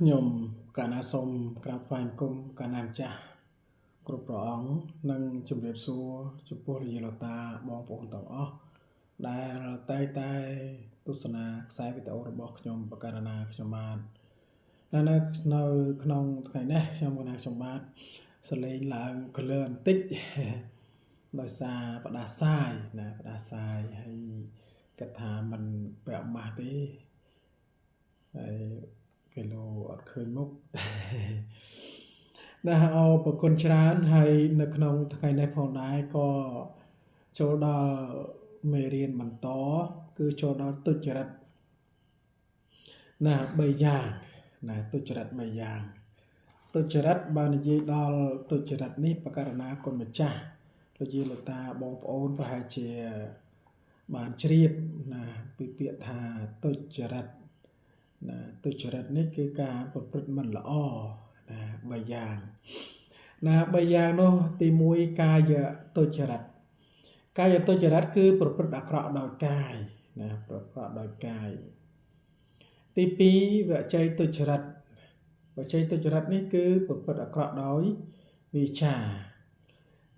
ខ្ញុំកាលណាសូមក្រាបថ្វាយបង្គំកាលណាម្ចាស់គ្រប់ព្រះអង្គនិងជម្រាបសួរចំពោះលោកយាយលោកតាបងប្អូនទាំងអស់ដែលតែទស្សនាខ្សែវីដេអូរបស់ខ្ញុំបករណាខ្ញុំបាទនៅក្នុងថ្ងៃនេះខ្ញុំបាទសលេងឡើងកលឿនបន្តិចដោយសារបដាសាយណាបដាសាយហើយគិតថាមិនពាក់ម៉ាស់ទេហើយគីឡូអត់ឃើញមុខណាអរប្រគុណច្រើនហើយនៅក្នុងថ្ងៃនេះផងដែរក៏ចូលដល់មេរៀនបន្តគឺចូលដល់ទុច្ចរិតណា3យ៉ាងណាទុច្ចរិត3យ៉ាងទុច្ចរិតបើនិយាយដល់ទុច្ចរិតនេះបករណាគុណម្ចាស់លោកយាយលោកតាបងប្អូនប្រហែលជាបានជ្រាបណាពីពាក្យថាទុច្ចរិតណាទុច្ចរិតនេះគឺការប្រព្រឹត្តមិនល្អណា3យ៉ាងណា3យ៉ាងនោះទី1កាយទុច្ចរិតកាយទុច្ចរិតគឺប្រព្រឹត្តអាក្រក់ដោយកាយណាប្រព្រឹត្តដោយកាយទី2វចីទុច្ចរិតវចីទុច្ចរិតនេះគឺប្រព្រឹត្តអាក្រក់ដោយវាចា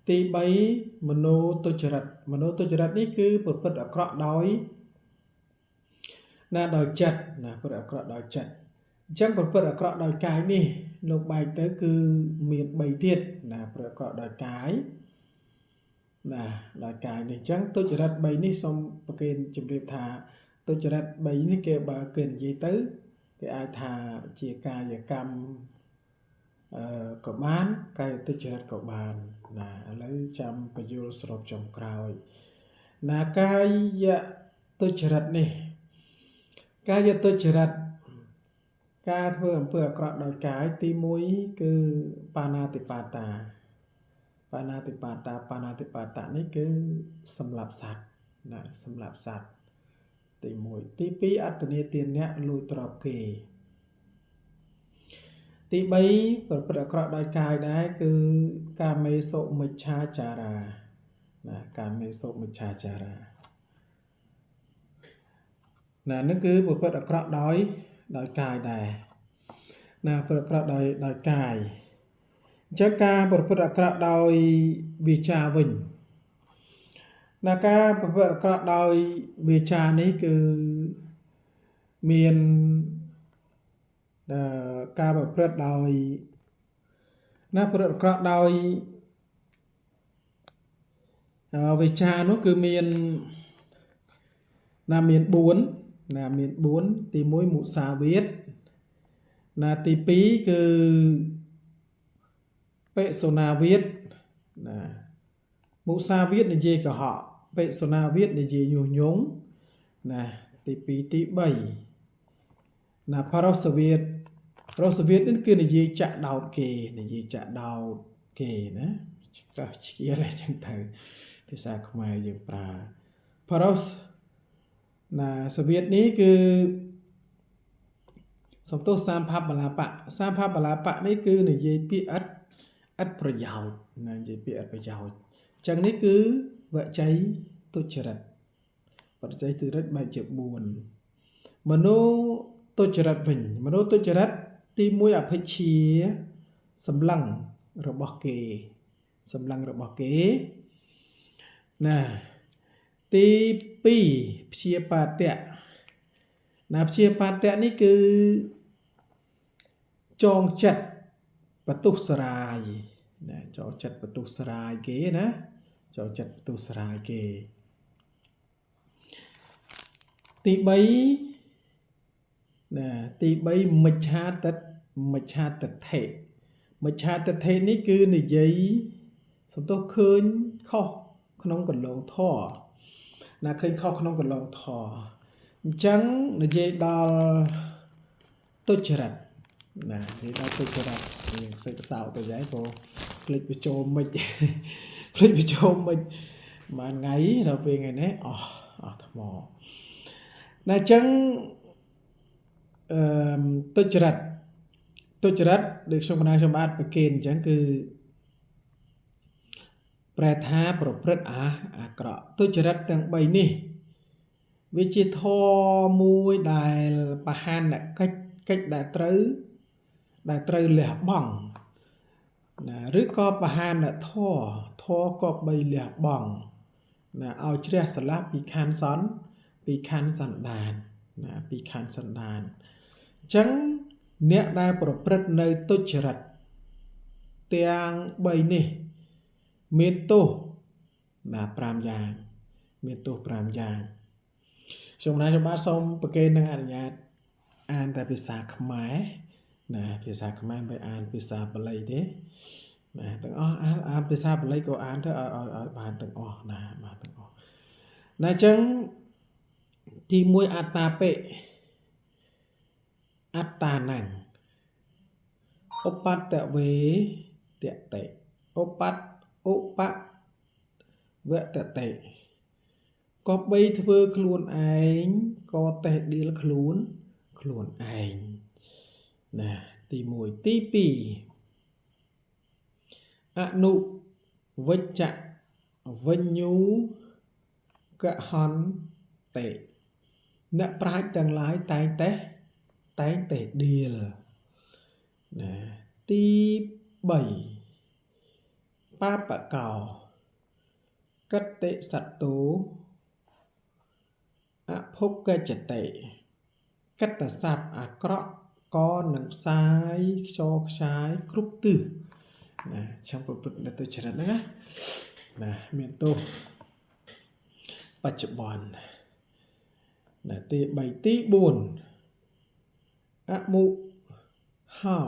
ទី3មโนទុច្ចរិតមโนទុច្ចរិតនេះគឺប្រព្រឹត្តអាក្រក់ដោយណាដោយចិត្តណាប្រព្រឹត្តអាក្រក់ដោយចិត្តអញ្ចឹងប្រព្រឹត្តអាក្រក់ដោយកាយនេះលោកបែកទៅគឺមាន3ទៀតណាប្រព្រឹត្តអាក្រក់ដោយកាយណាដោយកាយនេះអញ្ចឹងទុច្ចរិត3នេះសូមប្រគេនជម្រាបថាទុច្ចរិត3នេះគេបើគេនិយាយទៅគេអាចថាជាកាយកម្មក៏បានកាយទុច្ចរិតក៏បានណាឥឡូវចាំបញ្យល់សរុបចុងក្រោយណាកាយទុច្ចរិតនេះកាយទុច្ចរិតការធ្វើអំពើអាក្រក់ដោយកាយទី1គឺបាណាតិបាតាបាណាតិបាតាបាណាតិបាតានេះគឺសម្លាប់សត្វណាសម្លាប់សត្វទី1ទី2អត្តនេទានៈលួចទ្រព្យគេទី3ប្រព្រឹត្តអាក្រក់ដោយកាយដែរគឺកាមេសុមិច្ឆាចារាណាកាមេសុមិច្ឆាចារាណានេះគឺប្រព្រឹត្តអាក្រក់ដោយកាយដែរណាប្រព្រឹត្តអាក្រក់ដោយកាយអញ្ចឹងការប្រព្រឹត្តអាក្រក់ដោយវាចាវិញណាការប្រព្រឹត្តអាក្រក់ដោយវាចានេះគឺមានការប្រព្រឹត្តដោយណាប្រព្រឹត្តអាក្រក់ដោយវាចានោះគឺមានណាមាន4ណាមាន4ទី1មុសាវាទណាទី2គឺបិសុណាវាទណាមុសាវាទនិយាយកុហកបិសុណាវាទនិយាយញុះញង់ណាទី2ទី3ណាបរសវាទរសវាទនេះគឺនិយាយចាក់ដោតគេនិយាយចាក់ដោតគេណាកោះឈៀលអញ្ចឹងទៅភាសាខ្មែរយើងប្រើបរសណាសវាទនេះគឺសំទោសសាមផបលាបៈសាមផបលាបៈនេះគឺនិយាយពាក្យឥតប្រយោជន៍ណានិយាយពាក្យឥតប្រយោជន៍អញ្ចឹងនេះគឺវចីទុច្ចរិតវចីទុច្ចរិតបែបជា4មโนទុច្ចរិតវិញមโนទុច្ចរិតទី1អភិជ្ជាសម្លឹងរបស់គេសម្លឹងរបស់គេណាទី2ព្យាបាទៈណាព្យាបាទៈនេះគឺចងចិត្តបទុសរាយណាចងចិត្តបទុសរាយគេណាចងចិត្តបទុសរាយគេទី3ណាទី3មិច្ឆាទិដ្ឋិមិច្ឆាទិដ្ឋិមិច្ឆាទិដ្ឋិនេះគឺនិយាយសំទោសឃើញខុសក្នុងកន្លងធម៌ណាឃើញខុសក្នុងកន្លងធម៌អញ្ចឹងនិយាយដល់ទុច្ចរិតណានិយាយដល់ទុច្ចរិតយើងសេចសោទៅយ៉ាងព្រោះភ្លេចបញ្ចូលមិចភ្លេចបញ្ចូលមិចមួយថ្ងៃដល់ពេលថ្ងៃនេះអស់ថ្មណាអញ្ចឹងទុច្ចរិតដូចខ្ញុំកណាខ្ញុំបាទប្រគេនអញ្ចឹងគឺប្រែថាប្រព្រឹត្តអាក្រក់ទុច្ចរិតទាំង3នេះវាជាធម៌មួយដែលបហានកិច្ចដែលត្រូវ ដែលត្រូវលះបង់ណាឬក៏បហានធម៌ក៏បីលះបង់ណាឲ្យជ្រះស្រឡះពីខណ្ឌសន្តានណាពីខណ្ឌសន្តានអញ្ចឹងអ្នកដែលប្រព្រឹត្តនៅទុច្ចរិតទាំង3នេះមានទោសណា5យ៉ាងមានទោស5យ៉ាងខ្ញុំបាទសូមប្រកេននឹងអនុញ្ញាតអានតែភាសាខ្មែរណាភាសាខ្មែរមិនអានភាសាបាលីទេណាទាំងអស់អានភាសាបាលីក៏អានទៅឲ្យបានទាំងអស់ណាបាទទាំងអស់ណាអញ្ចឹងទី1អត្តាបិអត្តានੰឧបតវេតតិឧបវតតិក៏បីធ្វើខ្លួនឯងក៏តេះដៀលខ្លួនឯងណាទី1ទី2អនុវិជ្ជវិញ្ញូកហន្តិអ្នកប្រាជ្ញទាំងឡាយតែងតែដៀលណាទី3បាបកោកតិសត្តោអភុកចតិកតស័ព្ទអាក្រក់ក៏នឹងផ្សាយខ្យល់ខ្ចាយគ្រប់ទិសណាចាំប្រព្រឹត្តនៅទុច្ចរិតហ្នឹងណាមានទោសបច្ចុប្បន្នណាទី3ទី4អមុហោ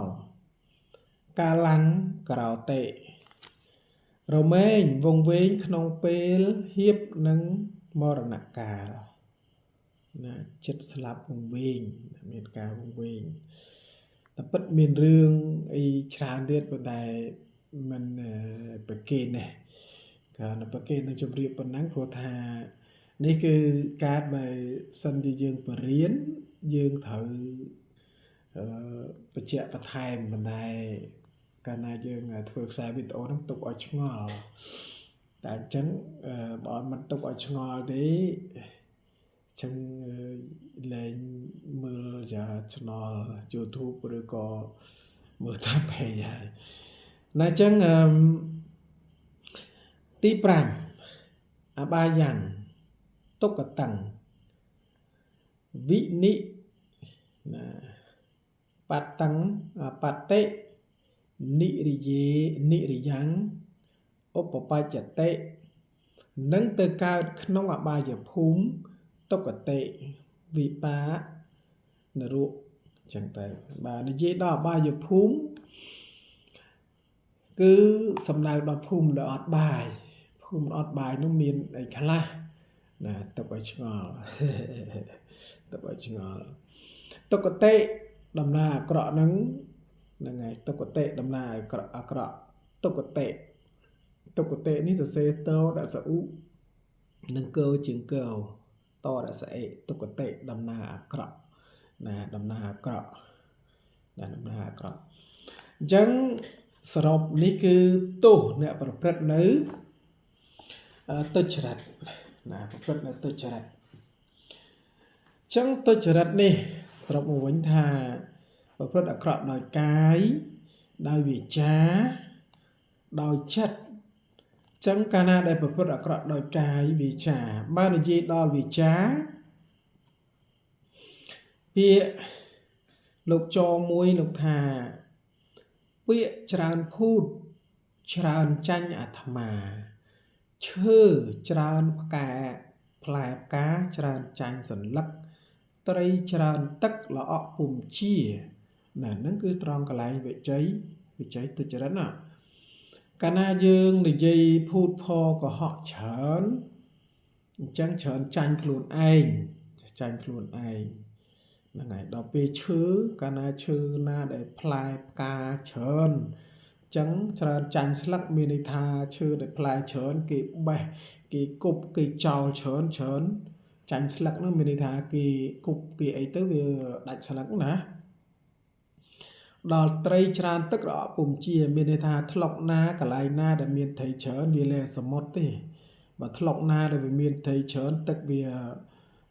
កាលាំងក្រោតេរមែងវង្វេងក្នុងពេលហៀបនឹងមរណកាលណាចិត្តស្លាប់វង្វេងមានការវង្វេងតែពិតមានរឿងអីច្រើនទៀតប៉ុន្តែมันប្រកេននេះកាលប្រកេននឹងជម្រាបប៉ុណ្ណឹងព្រោះថានេះគឺការបើសិនជាយើងបរៀនយើងត្រូវបញ្ជាក់បន្ថែមប៉ុន្តែកាលណាយើងធ្វើខ្សែវីដេអូហ្នឹងទុកឲ្យឆ្ងល់តែអញ្ចឹងបើមិនទុកឲ្យឆ្ងល់ទេចឹងលែងមើលជា channel YouTube ឬក៏មើលតាម page ហើយណាចឹងទី5អបាយយ៉ាងទុក្កតੰវិនិណាបតੰបតិនិរិយ៉ាងឧបបច្ចតិនឹងទៅកើតក្នុងអបាយភូមិទុក្ខតិវិបាកនរកចឹងទៅបាទនិយាយដល់អបាយភូមិគឺសំដៅដល់ភូមិដែលអត់បាយភូមិអត់បាយនោះមានអីខ្លះណាទុកឲ្យឆ្ងល់ទុកឲ្យឆ្ងល់ទុក្ខតិដំណើរអាក្រក់ហ្នឹងហើយទុក្ខតិដំណើរអាក្រក់ទុក្ខតិនេះសរសេរតដាក់សអ៊ូនឹងកើជាងកើតដាក់ស្អេទុក្ខតិដំណើរអាក្រក់ណាដំណើរអាក្រក់ណាដំណើរអាក្រក់អញ្ចឹងសរុបនេះគឺទោសអ្នកប្រព្រឹត្តនៅទុច្ចរិតណាប្រព្រឹត្តនៅទុច្ចរិតអញ្ចឹងទុច្ចរិតនេះសរុបមកវិញថាប្រព្រឹត្តអាក្រក់ដោយកាយដោយវាចាដោយចិត្តចឹងកាលណាដែលប្រព្រឹត្តអាក្រក់ដោយកាយវាចាបើនិយាយដល់វាចាពាក្យលោកចងមួយលោកថាពាក្យច្រើនភូតច្រើនចាញ់អាត្មាឈើច្រើនផ្កាផ្លែផ្កាច្រើនចាញ់សន្លឹកត្រីច្រើនទឹកល្អក់ពុំជាណាហ្នឹងគឺត្រង់កន្លែងវិជ័យទុច្ចរិតណាកាលណាយើងនិយាយភូតផកុហកច្រើនអញ្ចឹងច្រើនចាញ់ខ្លួនឯងហ្នឹងហើយដល់ពេលឈើកាលណាឈើណាដែលផ្លែផ្កាច្រើនអញ្ចឹងច្រើនចាញ់ស្លឹកមានន័យថាឈើដែលផ្លែច្រើនគេបេះគេគប់គេចោលច្រើនចាញ់ស្លឹកហ្នឹងមានន័យថាគេគប់គេអីទៅវាដាច់ស្លឹកណាដល់ត្រីច្រើនទឹកល្អក់ពុំជាមានន័យថាថ្លុកណាកន្លែងណាដែលមានត្រីច្រើនវាលែសមុទ្រទេបើថ្លុកណាដែលវាមានត្រីច្រើនទឹកវា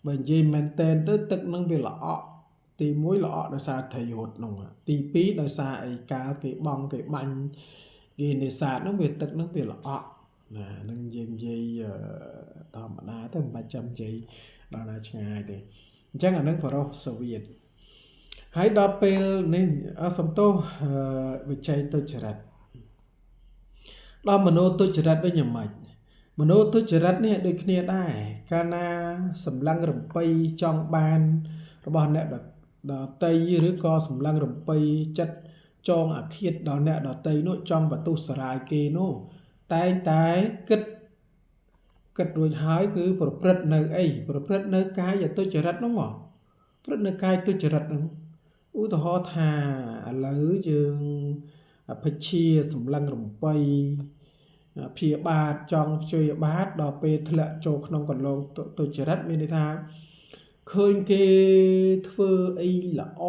បើនិយាយមែនតែនទៅទឹកនឹងវាល្អក់ ទី1ល្អដោយសារថៃរត់នោះទី2ដោយសារអីកាលគេបងគេបាញ់គេនេសាទនោះវាទឹកនោះវាល្អណានឹងយើងនិយាយធម្មតាទៅមិនបាច់ចាំនិយាយដល់ណាឆ្ងាយទេអញ្ចឹងអានឹងបរោះសូវៀតហើយដល់ពេលនេះសំទោសវិច័យទុច្ចរិតដល់មនោទុច្ចរិតវិញយ៉ាងម៉េចមនោទុច្ចរិតនេះដូចគ្នាដែរកាលណាសម្លឹងរំពៃចង់បានរបស់អ្នកដតីឬក៏សម្លឹងរំពៃចិត្តចងអាឃាតដល់អ្នកដតីនោះចង់បទុសរាយគេនោះតែងតែគិតរួចហើយគឺប្រព្រឹត្តនៅអីប្រព្រឹត្តនៅកាយទុច្ចរិតនោះមកប្រព្រឹត្តនៅកាយទុច្ចរិតនោះឧទាហរណ៍ថាឥឡូវយើងអភិជាសម្លឹងរំពៃព្យាបាទចង់ជួយបាទដល់ពេលធ្លាក់ចូលក្នុងកន្លងទុច្ចរិតមានន័យថាឃើញគេធ្វើអីល្អ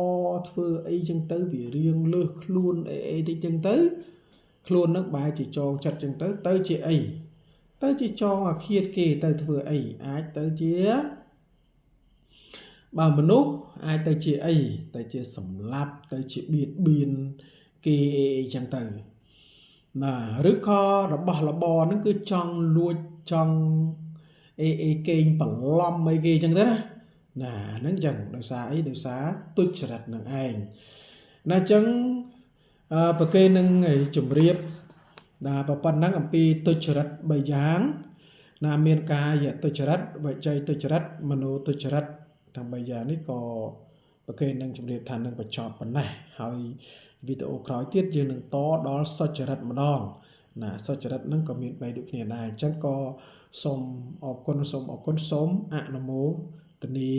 ធ្វើអីចឹងទៅវារៀងលើសខ្លួនអីតិចចឹងទៅខ្លួននឹងបែរជាចងចិត្តចឹងទៅជាអីទៅជាចងអាឃាតគេទៅធ្វើអីអាចទៅជាបើមនុស្សអាចទៅជាអីទៅជាសម្លាប់ទៅជាបៀតបៀនគេអីចឹងទៅណាឬក៏របស់របរហ្នឹងគឺចង់លួចចង់អីគេងបន្លំអីគេចឹងទៅណាហ្នឹងចឹងដោយសារអីដោយសារទុច្ចរិតនឹងឯងណាចឹងប្រគេនឹងជំរាបណាប៉ុណ្ណឹងអំពីទុច្ចរិត3យ៉ាងណាមានកាយទុច្ចរិតវិច័យទុច្ចរិតមនោទុច្ចរិតទាំង3យ៉ាងនេះក៏ប្រគេនឹងជំរាបថានឹងបញ្ចប់ប៉ុណ្ណេះហើយវីដេអូក្រោយទៀតយើងនឹងតដល់សុចរិតម្ដងណាសុចរិតនឹងក៏មាន3ដូចគ្នាដែរអញ្ចឹងក៏សូមអរគុណសូមអនុមោទនា